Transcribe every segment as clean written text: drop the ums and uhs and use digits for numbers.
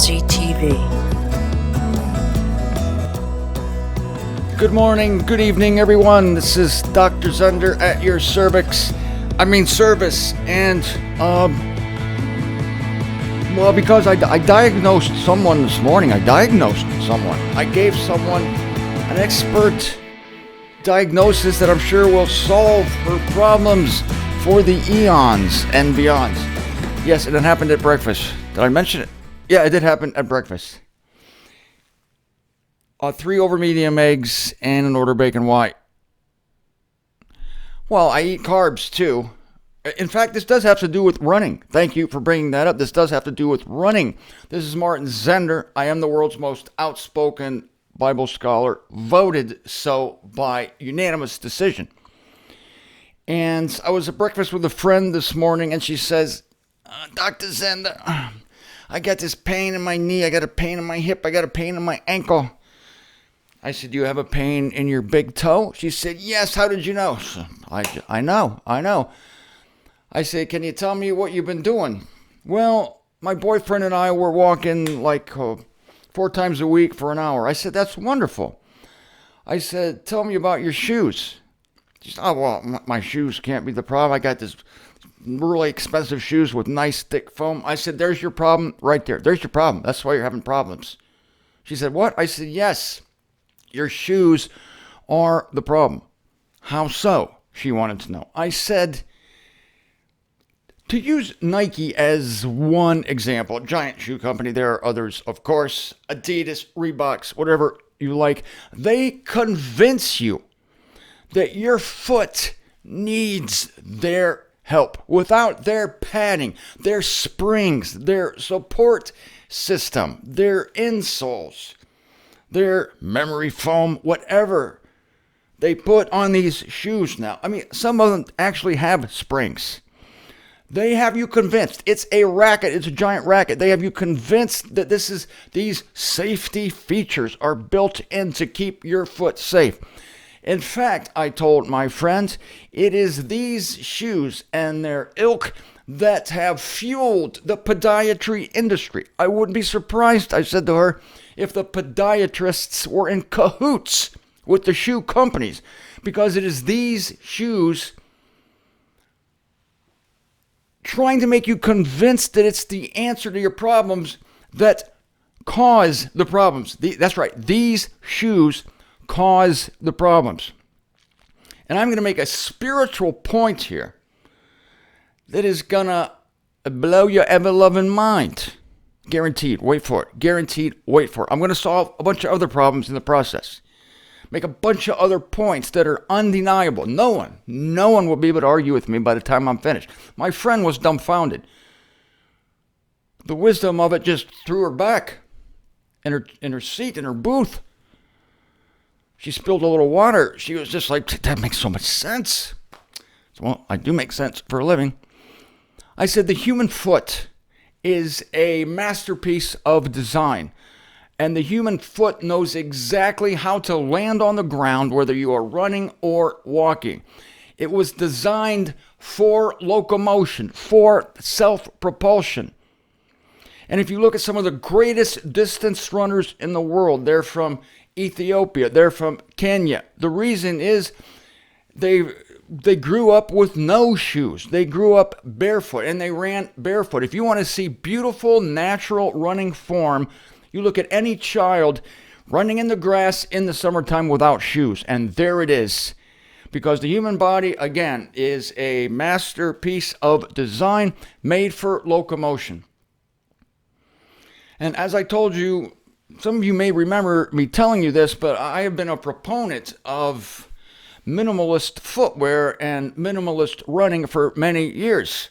MZTV. Good morning, good evening, everyone. This is Dr. Zender at your service. And, because I diagnosed someone this morning. I gave someone an expert diagnosis that I'm sure will solve her problems for the eons and beyond. Yes, and it happened at breakfast. Did I mention it? Yeah, it did happen at breakfast. 3 over medium eggs and an order bacon white. Well, I eat carbs too. In fact, this does have to do with running. Thank you for bringing that up. This does have to do with running. This is Martin Zender. I am the world's most outspoken Bible scholar, voted so by unanimous decision. And I was at breakfast with a friend this morning, and she says, Dr. Zender, I got this pain in my knee. I got a pain in my hip. I got a pain in my ankle. I said, do you have a pain in your big toe? She said, yes. How did you know? I know. I said, can you tell me what you've been doing? Well, my boyfriend and I were walking like 4 times a week for an hour. I said, that's wonderful. I said, tell me about your shoes. She said, oh, well, my shoes can't be the problem. I got this really expensive shoes with nice thick foam. I said, there's your problem right there. There's your problem. That's why you're having problems. She said, what? I said, yes. Your shoes are the problem. How so? She wanted to know. I said, to use Nike as one example, giant shoe company, there are others, of course, Adidas, Reeboks, whatever you like, they convince you that your foot needs their help. Without their padding, their springs, their support system, their insoles, their memory foam, whatever they put on these shoes now. I mean, some of them actually have springs. They have you convinced. It's a racket. It's a giant racket. They have you convinced that these safety features are built in to keep your foot safe. In fact, I told my friends, it is these shoes and their ilk that have fueled the podiatry industry. I wouldn't be surprised, I said to her, if the podiatrists were in cahoots with the shoe companies, because it is these shoes trying to make you convinced that it's the answer to your problems that cause the problems. That's right. These shoes cause the problems. And I'm going to make a spiritual point here that is going to blow your ever-loving mind. Guaranteed. Wait for it. Guaranteed. Wait for it. I'm going to solve a bunch of other problems in the process. Make a bunch of other points that are undeniable. No one will be able to argue with me by the time I'm finished. My friend was dumbfounded. The wisdom of it just threw her back in her seat, in her booth. She spilled a little water. She was just like, that makes so much sense. So, well, I do make sense for a living. I said the human foot is a masterpiece of design. And the human foot knows exactly how to land on the ground, whether you are running or walking. It was designed for locomotion, for self-propulsion. And if you look at some of the greatest distance runners in the world, they're from Ethiopia, they're from Kenya. The reason is they grew up with no shoes. They grew up barefoot and they ran barefoot. If you want to see beautiful, natural running form, you look at any child running in the grass in the summertime without shoes, and there it is. Because the human body, again, is a masterpiece of design made for locomotion. And as I told you, some of you may remember me telling you this, but I have been a proponent of minimalist footwear and minimalist running for many years.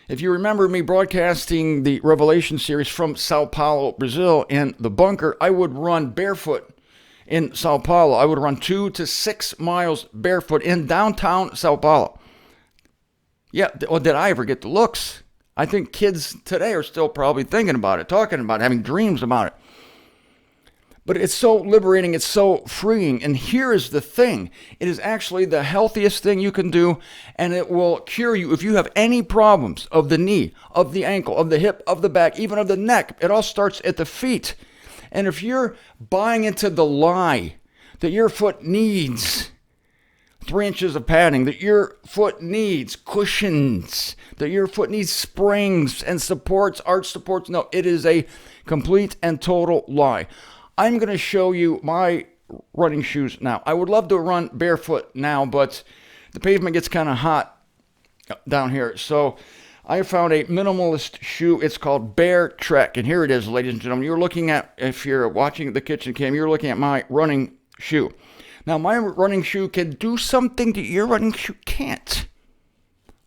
If you remember me broadcasting the Revelation series from Sao Paulo, Brazil, in the bunker, I would run barefoot in Sao Paulo. I would run 2 to 6 miles barefoot in downtown Sao Paulo. Yeah, well, did I ever get the looks? I think kids today are still probably thinking about it, talking about it, having dreams about it. But it's so liberating, it's so freeing. And here is the thing. It is actually the healthiest thing you can do, and it will cure you if you have any problems of the knee, of the ankle, of the hip, of the back, even of the neck. It all starts at the feet. And if you're buying into the lie that your foot needs 3 inches of padding, that your foot needs cushions, that your foot needs springs and supports, arch supports, no, it is a complete and total lie. I'm going to show you my running shoes now. I would love to run barefoot now, but the pavement gets kind of hot down here. So I found a minimalist shoe. It's called Bear Trek. And here it is, ladies and gentlemen. You're looking at, if you're watching the kitchen cam, you're looking at my running shoe. Now, my running shoe can do something that your running shoe can't.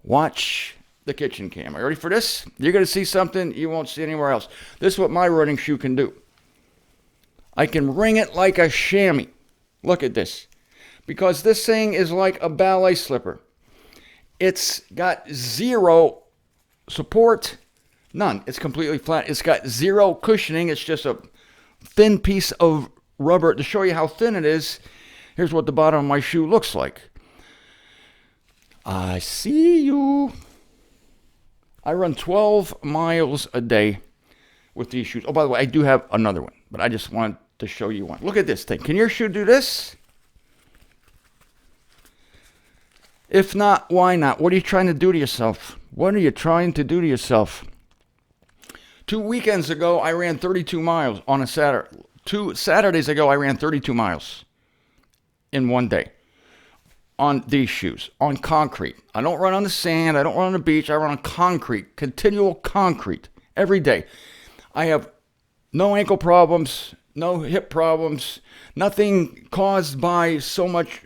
Watch the kitchen cam. Are you ready for this? You're going to see something you won't see anywhere else. This is what my running shoe can do. I can wring it like a chamois. Look at this. Because this thing is like a ballet slipper. It's got zero support. None. It's completely flat. It's got zero cushioning. It's just a thin piece of rubber. To show you how thin it is, here's what the bottom of my shoe looks like. I see you. I run 12 miles a day with these shoes. Oh, by the way, I do have another one, but I just wanted to show you one. Look at this thing. Can your shoe do this? If not, why not? What are you trying to do to yourself? What are you trying to do to yourself? 2 weekends ago, I ran 32 miles on a Saturday. 2 Saturdays ago, I ran 32 miles in one day on these shoes, on concrete. I don't run on the sand. I don't run on the beach. I run on concrete, continual concrete every day. I have no ankle problems, no hip problems, nothing caused by so much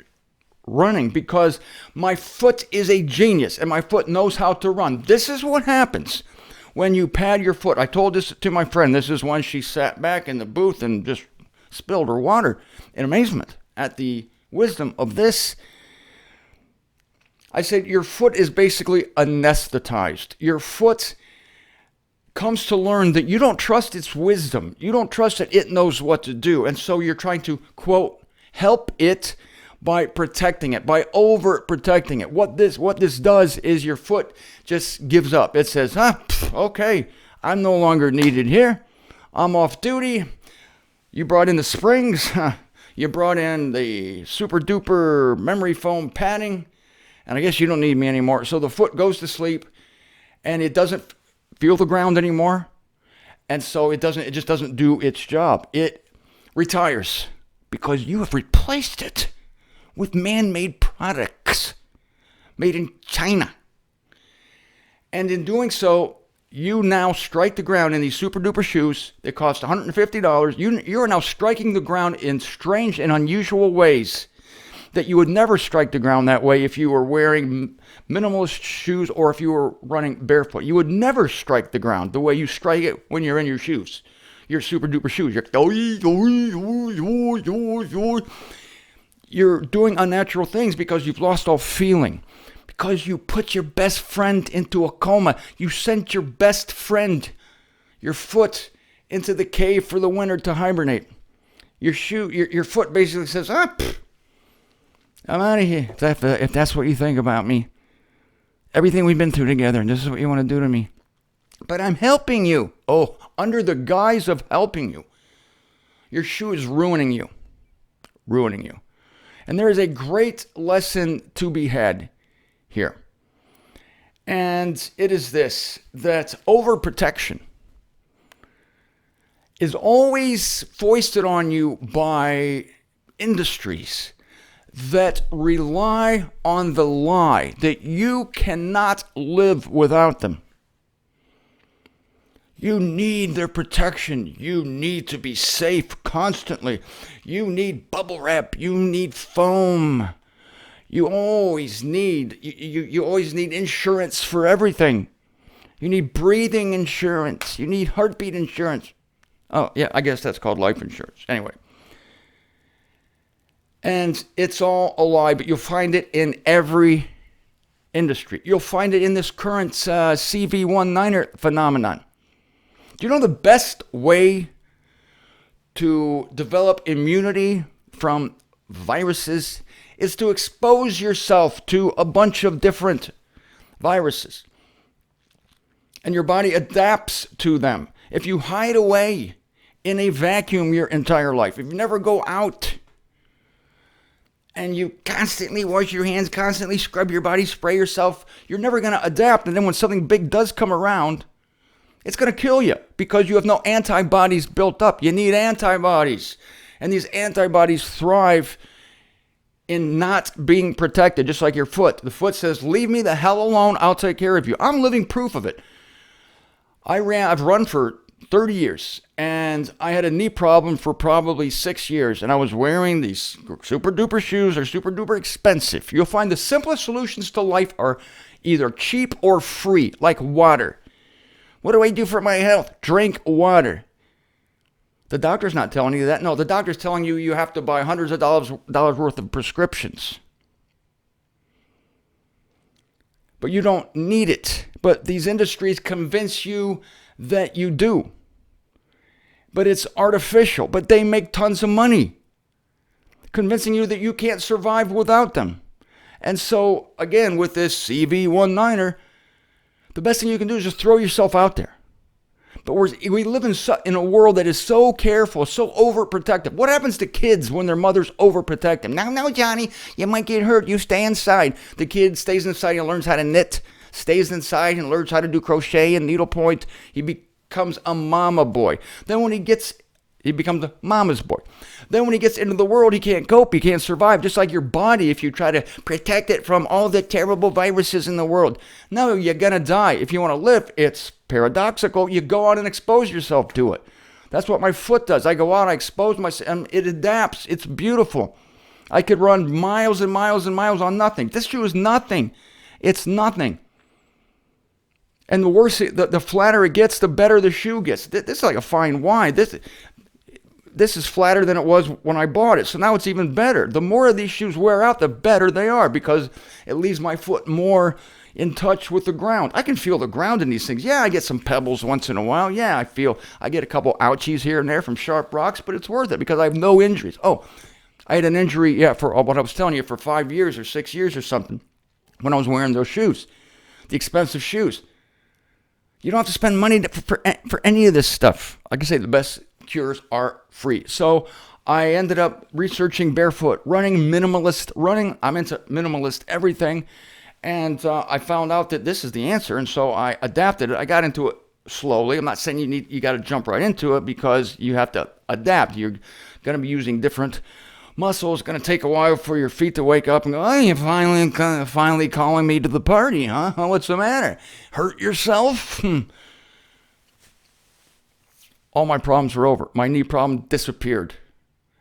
running because my foot is a genius and my foot knows how to run. This is what happens when you pad your foot. I told this to my friend. This is when she sat back in the booth and just spilled her water in amazement at the wisdom of this. I said, your foot is basically anesthetized. Your foot comes to learn that you don't trust its wisdom. You don't trust that it knows what to do. And so you're trying to, quote, help it by protecting it, by overprotecting it. What this does is your foot just gives up. It says, okay, I'm no longer needed here. I'm off duty. You brought in the springs. You brought in the super duper memory foam padding. And I guess you don't need me anymore. So the foot goes to sleep and it doesn't feel the ground anymore. And so it just doesn't do its job. It retires because you have replaced it with man-made products made in China. And in doing so, you now strike the ground in these super duper shoes that cost $150. You are now striking the ground in strange and unusual ways that you would never strike the ground that way if you were wearing minimalist shoes or if you were running barefoot. You would never strike the ground the way you strike it when you're in your shoes, your super duper shoes. You're doing unnatural things because you've lost all feeling, because you put your best friend into a coma. You sent your best friend, your foot, into the cave for the winter to hibernate. Your foot basically says, I'm out of here. If that's what you think about me. Everything we've been through together, and this is what you want to do to me. But I'm helping you. Oh, under the guise of helping you. Your shoe is ruining you. Ruining you. And there is a great lesson to be had here. And it is this, that overprotection is always foisted on you by industries that rely on the lie that you cannot live without them. You need their protection. You need to be safe constantly. You need bubble wrap. You need foam. You always need insurance for everything. You need breathing insurance. You need heartbeat insurance. Oh, yeah, I guess that's called life insurance. Anyway. And it's all a lie, but you'll find it in every industry. You'll find it in this current CV19er phenomenon. Do you know the best way to develop immunity from viruses is to expose yourself to a bunch of different viruses. And your body adapts to them. If you hide away in a vacuum your entire life, if you never go out and you constantly wash your hands, constantly scrub your body, spray yourself, you're never going to adapt. And then when something big does come around, it's going to kill you because you have no antibodies built up. You need antibodies. And these antibodies thrive in not being protected, just like your foot. The foot says, leave me the hell alone, I'll take care of you. I'm living proof of it. I've run for 30 years, and I had a knee problem for probably 6 years, and I was wearing these super duper shoes. They're super duper expensive. You'll find the simplest solutions to life are either cheap or free, like water. What do I do for my health? Drink water. The doctor's not telling you that. No, the doctor's telling you you have to buy hundreds of dollars worth of prescriptions. But you don't need it. But these industries convince you that you do. But it's artificial. But they make tons of money, convincing you that you can't survive without them. And so, again, with this CV19er, the best thing you can do is just throw yourself out there. But we live in a world that is so careful, so overprotective. What happens to kids when their mothers overprotect them? No, Johnny, you might get hurt. You stay inside. The kid stays inside and learns how to knit, stays inside and learns how to do crochet and needlepoint. He becomes a mama boy. Then when he becomes a mama's boy. Then when he gets into the world, he can't cope, he can't survive. Just like your body, if you try to protect it from all the terrible viruses in the world. No, you're going to die. If you want to live, it's paradoxical. You go out and expose yourself to it. That's what my foot does. I go out, I expose myself, and it adapts. It's beautiful. I could run miles and miles and miles on nothing. This shoe is nothing. It's nothing. And the worse, the flatter it gets, the better the shoe gets. This is like a fine wine. This is flatter than it was when I bought it. So now it's even better. The more of these shoes wear out, the better they are because it leaves my foot more in touch with the ground. I can feel the ground in these things. Yeah, I get some pebbles once in a while. Yeah, I get a couple ouchies here and there from sharp rocks, but it's worth it because I have no injuries. Oh, I had an injury, for what I was telling you, for 5 years or 6 years or something when I was wearing those shoes, the expensive shoes. You don't have to spend money for any of this stuff. Like I say, the best cures are free. So I ended up researching barefoot running, minimalist running. I'm into minimalist everything. And I found out that this is the answer. And so I adapted it. I got into it slowly. I'm not saying you got to jump right into it because you have to adapt. You're going to be using different muscles. It's going to take a while for your feet to wake up and go, oh, you're finally calling me to the party, huh? What's the matter? Hurt yourself? All my problems were over. My knee problem disappeared.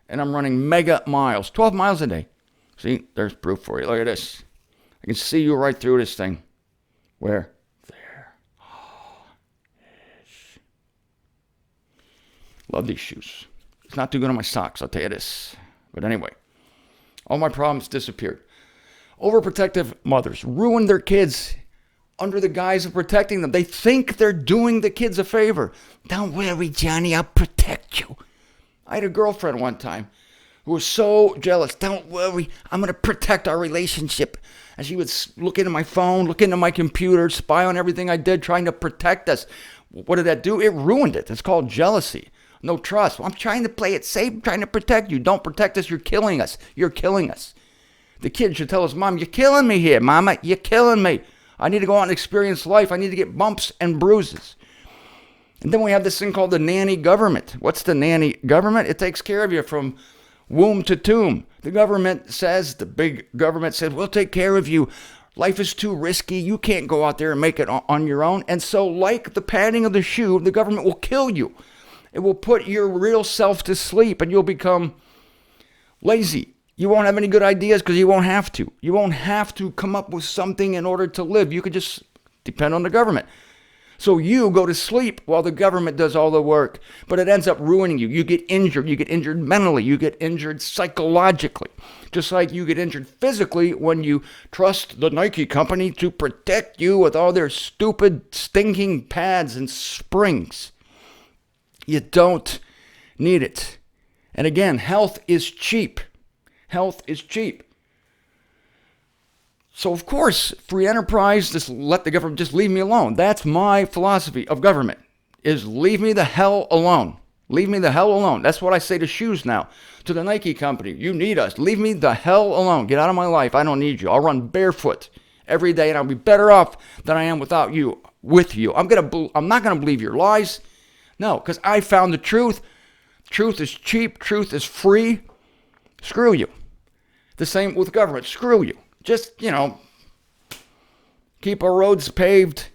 And I'm running mega miles, 12 miles a day. See, there's proof for you. Look at this. I can see you right through this thing. Where? There. Oh, yes. Love these shoes. It's not too good on my socks, I'll tell you this. But anyway, all my problems disappeared. Overprotective mothers ruin their kids under the guise of protecting them. They think they're doing the kids a favor. Don't worry, Johnny, I'll protect you. I had a girlfriend one time who was so jealous. Don't worry, I'm going to protect our relationship. And she would look into my phone, look into my computer, spy on everything I did, trying to protect us. What did that do? It ruined it. It's called jealousy. No trust. Well, I'm trying to play it safe, I'm trying to protect you. Don't protect us, you're killing us. You're killing us. The kid should tell his mom, you're killing me here, Mama. You're killing me. I need to go out and experience life. I need to get bumps and bruises. And then we have this thing called the nanny government. What's the nanny government? It takes care of you from womb to tomb. The government says, the big government says, we'll take care of you. Life is too risky. You can't go out there and make it on your own. And so like the padding of the shoe, the government will kill you. It will put your real self to sleep and you'll become lazy. You won't have any good ideas because you won't have to. You won't have to come up with something in order to live. You could just depend on the government. So you go to sleep while the government does all the work. But it ends up ruining you. You get injured. You get injured mentally. You get injured psychologically. Just like you get injured physically when you trust the Nike company to protect you with all their stupid, stinking pads and springs. You don't need it. And again, health is cheap. Health is cheap. So, of course, free enterprise, just let the government just leave me alone. That's my philosophy of government, is leave me the hell alone. Leave me the hell alone. That's what I say to shoes now, to the Nike company. You need us. Leave me the hell alone. Get out of my life. I don't need you. I'll run barefoot every day, and I'll be better off than I am without you, with you. I'm not going to believe your lies. No, because I found the truth. Truth is cheap. Truth is free. Screw you. The same with government. Screw you. Just, keep our roads paved.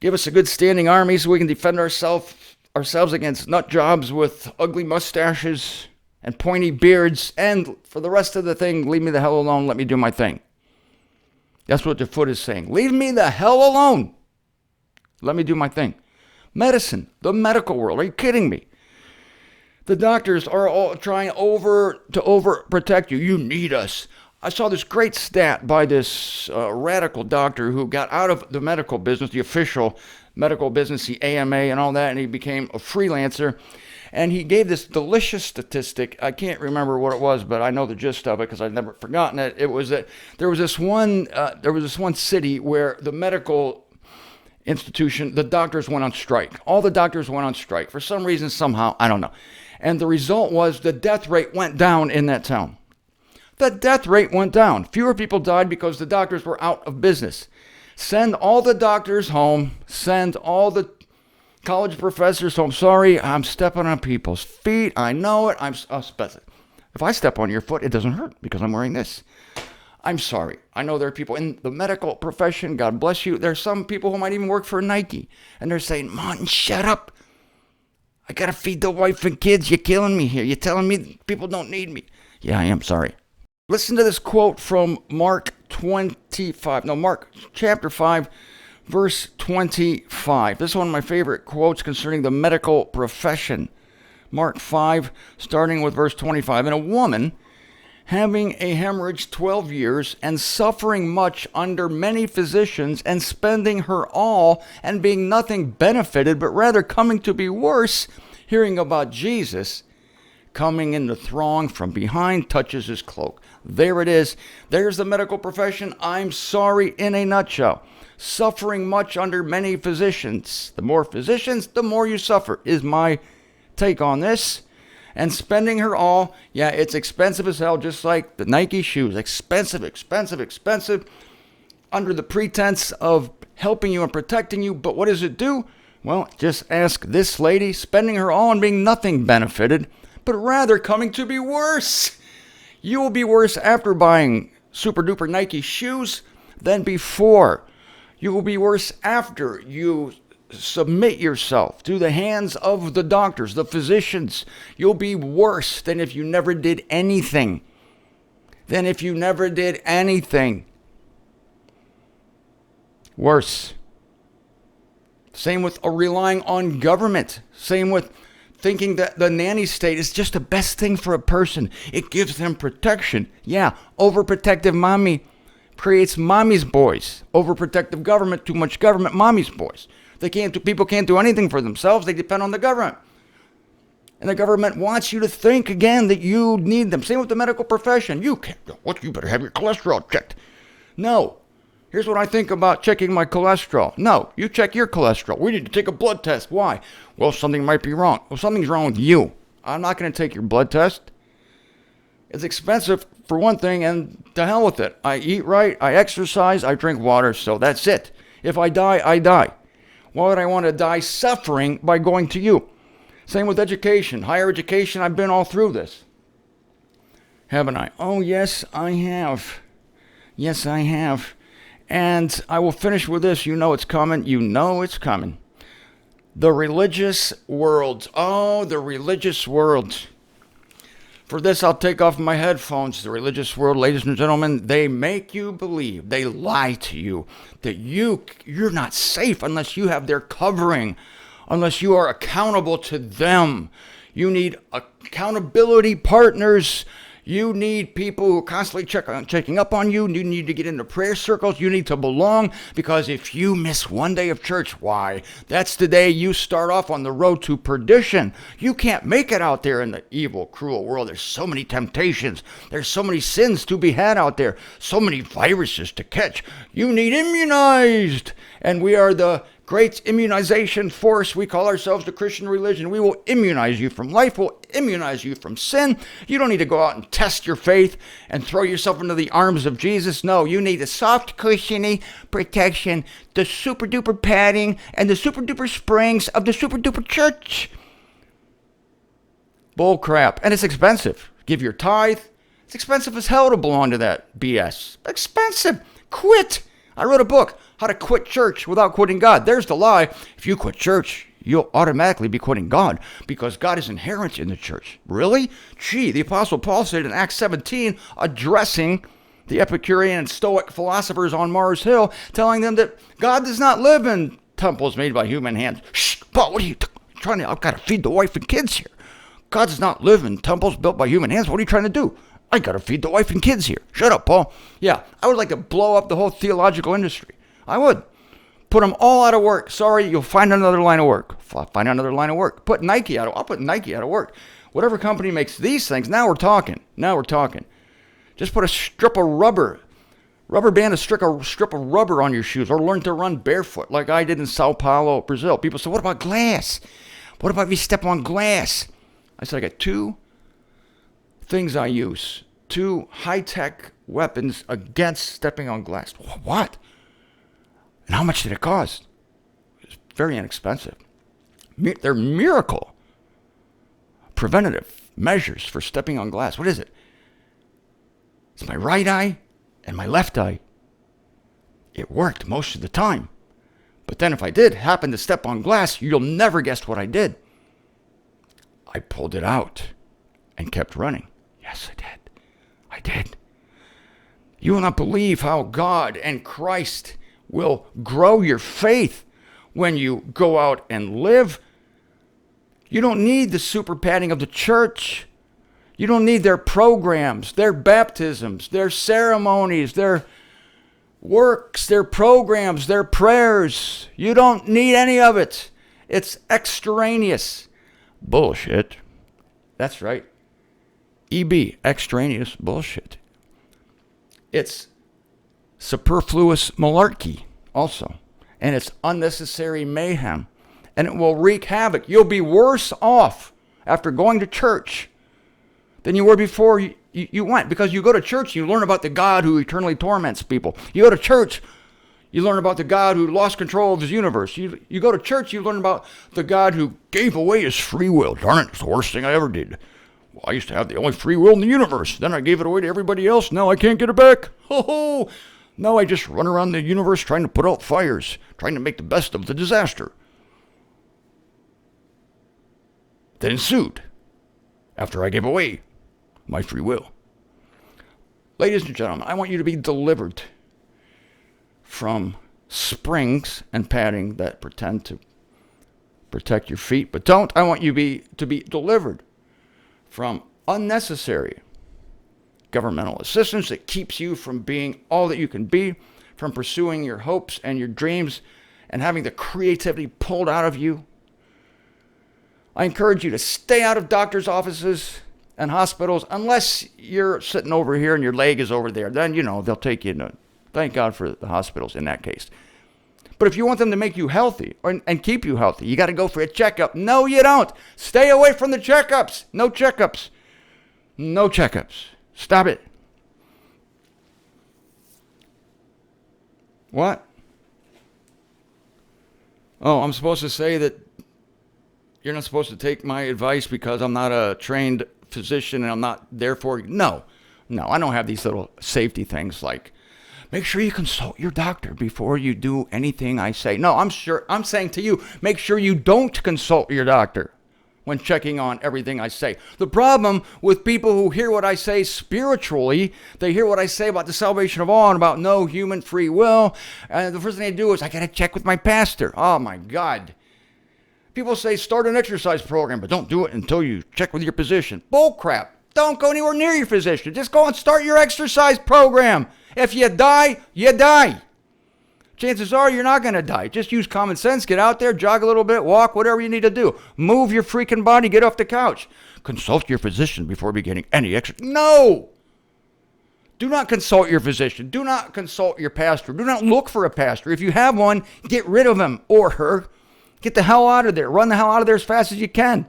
Give us a good standing army so we can defend ourselves against nut jobs with ugly mustaches and pointy beards. And for the rest of the thing, leave me the hell alone. Let me do my thing. That's what the foot is saying. Leave me the hell alone. Let me do my thing. Medicine, the medical world. Are you kidding me? The doctors are all trying to overprotect you. You need us. I saw this great stat by this radical doctor who got out of the medical business, the official medical business, the AMA and all that, and he became a freelancer. And he gave this delicious statistic. I can't remember what it was, but I know the gist of it because I've never forgotten it. It was that there was this one city where the medical institution, the doctors went on strike. All the doctors went on strike for some reason, somehow, I don't know. And the result was the death rate went down in that town. The death rate went down. Fewer people died because the doctors were out of business. Send all the doctors home. Send all the college professors home. Sorry, I'm stepping on people's feet. I know it. If I step on your foot, it doesn't hurt because I'm wearing this. I'm sorry. I know there are people in the medical profession, God bless you. There are some people who might even work for Nike. And they're saying, Martin, shut up. I got to feed the wife and kids. You're killing me here. You're telling me people don't need me. Yeah, I am sorry. Listen to this quote from Mark chapter 5, verse 25. This is one of my favorite quotes concerning the medical profession. Mark 5, starting with verse 25. And a woman having a hemorrhage 12 years and suffering much under many physicians and spending her all and being nothing benefited, but rather coming to be worse, hearing about Jesus, coming in the throng from behind, touches his cloak. There it is. There's the medical profession. I'm sorry, in a nutshell. Suffering much under many physicians. The more physicians, the more you suffer, is my take on this. And spending her all, yeah, it's expensive as hell, just like the Nike shoes. Expensive, expensive, expensive, under the pretense of helping you and protecting you. But what does it do? Well, just ask this lady, spending her all and being nothing benefited, but rather coming to be worse. You will be worse after buying super duper Nike shoes than before. You will be worse after you submit yourself to the hands of the doctors, the physicians. You'll be worse than if you never did anything. Worse. Same with relying on government. Same with thinking that the nanny state is just the best thing for a person. It gives them protection. Yeah, overprotective mommy creates mommy's boys. Overprotective government, too much government, mommy's boys. People can't do anything for themselves. They depend on the government. And the government wants you to think, again, that you need them. Same with the medical profession. You better have your cholesterol checked. No. Here's what I think about checking my cholesterol. No, you check your cholesterol. We need to take a blood test. Why? Well, something might be wrong. Well, something's wrong with you. I'm not going to take your blood test. It's expensive for one thing, and to hell with it. I eat right, I exercise, I drink water, so that's it. If I die, I die. Why would I want to die suffering by going to you? Same with education. Higher education, I've been all through this. Haven't I? Oh, yes, I have. Yes, I have. And I will finish with this. You know it's coming. You know it's coming. The religious world. Oh, the religious world. For this, I'll take off my headphones. The religious world, ladies and gentlemen, they make you believe, they lie to you, that you're not safe unless you have their covering, unless you are accountable to them. You need accountability partners. You need people who are constantly checking up on you. You need to get into prayer circles. You need to belong, because if you miss one day of church, why, that's the day you start off on the road to perdition. You can't make it out there in the evil, cruel world. There's so many temptations. There's so many sins to be had out there. So many viruses to catch. You need immunized. And we are the great immunization force. We call ourselves the Christian religion. We will immunize you from life. We'll immunize you from sin. You don't need to go out and test your faith and throw yourself into the arms of Jesus. No, you need a soft, cushiony protection, the super duper padding, and the super duper springs of the super duper church. Bull crap. And it's expensive. Give your tithe. It's expensive as hell to belong to that BS. Expensive. Quit. I wrote a book, How to Quit Church Without Quitting God. There's the lie. If you quit church, you'll automatically be quitting God, because God is inherent in the church. Really? Gee, the Apostle Paul said in Acts 17, addressing the Epicurean and Stoic philosophers on Mars Hill, telling them that God does not live in temples made by human hands. Shh, Paul, what are you trying to? I've got to feed the wife and kids here. God does not live in temples built by human hands. What are you trying to do? I got to feed the wife and kids here. Shut up, Paul. Yeah, I would like to blow up the whole theological industry. I would. Put them all out of work. Sorry, you'll find another line of work. Find another line of work. Put Nike out of, I'll put Nike out of work. Whatever company makes these things, now we're talking. Just put a strip of rubber band, a strip of rubber on your shoes, or learn to run barefoot like I did in Sao Paulo, Brazil. People say, what about glass? What about if you step on glass? I said, I got two things I use. Two high-tech weapons against stepping on glass. What? And how much did it cost? It's very inexpensive. They're miracle preventative measures for stepping on glass. What is it? It's my right eye and my left eye. It worked most of the time. But then if I did happen to step on glass, you'll never guess what I did. I pulled it out and kept running. Yes, I did. You will not believe how God and Christ will grow your faith when you go out and live. You don't need the super padding of the church. You don't need their programs, their baptisms, their ceremonies, their works, their programs, their prayers. You don't need any of it. It's extraneous. Bullshit. That's right. EB, extraneous bullshit. It's superfluous malarkey also. And it's unnecessary mayhem. And it will wreak havoc. You'll be worse off after going to church than you were before you went. Because you go to church, you learn about the God who eternally torments people. You go to church, you learn about the God who lost control of his universe. You go to church, you learn about the God who gave away his free will. Darn it, it's the worst thing I ever did. Well, I used to have the only free will in the universe. Then I gave it away to everybody else. Now I can't get it back. Ho! Now I just run around the universe trying to put out fires, trying to make the best of the disaster that ensued after I gave away my free will. Ladies and gentlemen, I want you to be delivered from springs and padding that pretend to protect your feet, but don't. I want you to be delivered from unnecessary governmental assistance that keeps you from being all that you can be, from pursuing your hopes and your dreams and having the creativity pulled out of you. I encourage you to stay out of doctor's offices and hospitals unless you're sitting over here and your leg is over there. Then, they'll take you to, thank God for the hospitals in that case. But if you want them to make you healthy and keep you healthy, you got to go for a checkup. No, you don't. Stay away from the checkups. No checkups. No checkups. Stop it. What? Oh, I'm supposed to say that you're not supposed to take my advice because I'm not a trained physician and I'm not therefore. No, I don't have these little safety things like, make sure you consult your doctor before you do anything I say. No, I'm saying to you, make sure you don't consult your doctor when checking on everything I say. The problem with people who hear what I say spiritually, they hear what I say about the salvation of all and about no human free will, and the first thing they do is, I got to check with my pastor. Oh my God. People say start an exercise program, but don't do it until you check with your physician. Bull crap. Don't go anywhere near your physician. Just go and start your exercise program. If you die, you die. Chances are you're not going to die. Just use common sense. Get out there, jog a little bit, walk, whatever you need to do. Move your freaking body. Get off the couch. Consult your physician before beginning any exercise. No! Do not consult your physician. Do not consult your pastor. Do not look for a pastor. If you have one, get rid of him or her. Get the hell out of there. Run the hell out of there as fast as you can.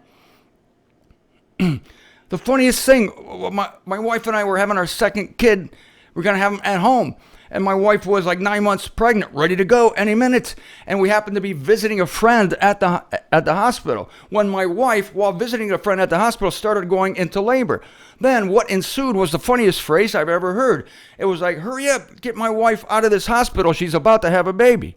The funniest thing, my wife and I were having our second kid. We're going to have him at home. And my wife was like 9 months pregnant, ready to go any minute. And we happened to be visiting a friend at the hospital. When my wife, while visiting a friend at the hospital, started going into labor. Then what ensued was the funniest phrase I've ever heard. It was like, hurry up, get my wife out of this hospital. She's about to have a baby.